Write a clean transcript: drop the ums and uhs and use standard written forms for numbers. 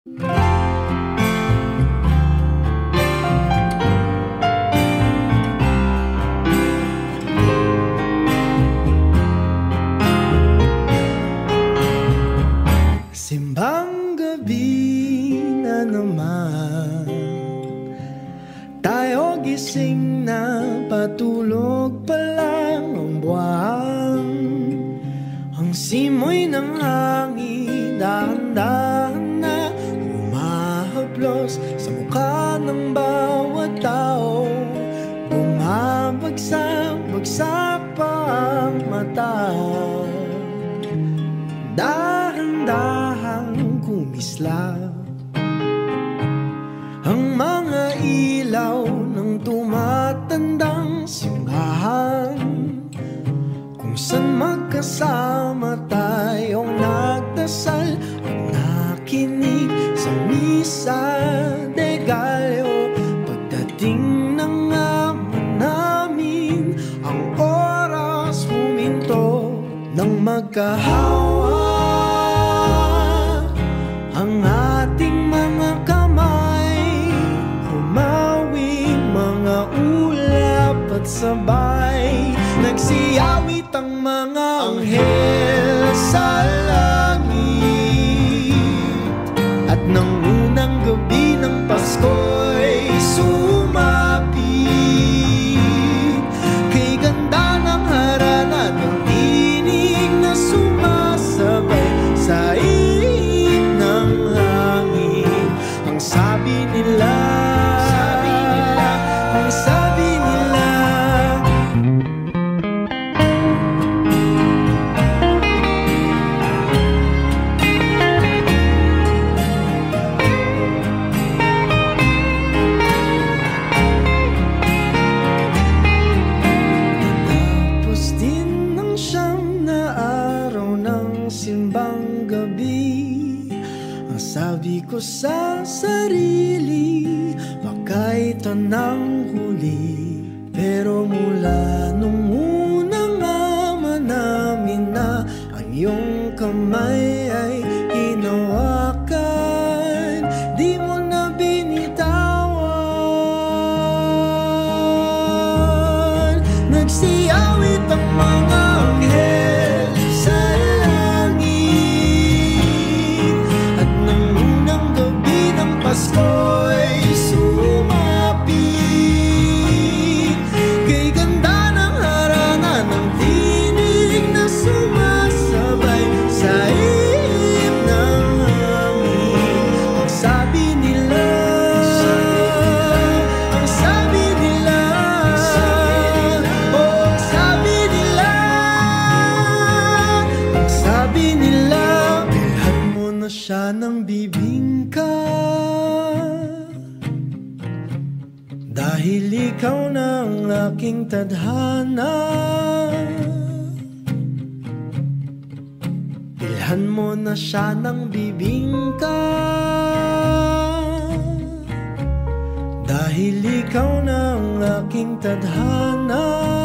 Simbang gabi na naman, tayo gising na, patulog pa lang ang buwan. Ang simoy ng hangin, dahan-dahan na humahaplos sa mukha ng bawat tao. Bumabagsak-bagsak pa ang mata, dahan-dahang kumislap ang mga ilaw ng tumatandang simbahan, kung saan magkasama tayong nagdasal at nakinig sa misa de Gallo. Pagdating ng ama namin, ang oras huminto ng magkahawa. Ang ating mga kamay humawing mga ulap at sabay, nagsiyawit ang mga anghel sa langit. At nang unang gabi ng Pasko'y sumapit, kay ganda ng harana ng tinig na sumasabay sa ihip ng hangin. Ang sabi nila, ang sabi nila, tapos din ng siyam na araw ng simbang gabi, ang sabi ko sa sarili, baka ito nang huli. Pero mula nung unang ama namin na ang iyong kamay ay hinawakan, di mo na binitawan. Nagsiyawit ang mga anghel sa langit, at nang unang gabi ng Pasko'y sumapit, kay ganda ng harana ng tinig na sumasabay sa ihip ng hangin. Ang sabi nila, ang sabi nila, oh, ang sabi nila, ang sabi nila, bilhan mo na siya ng bibingka, dahil ikaw na ang aking tadhana. Bilhan mo na siya ng bibingka, dahil ikaw na ang aking tadhana.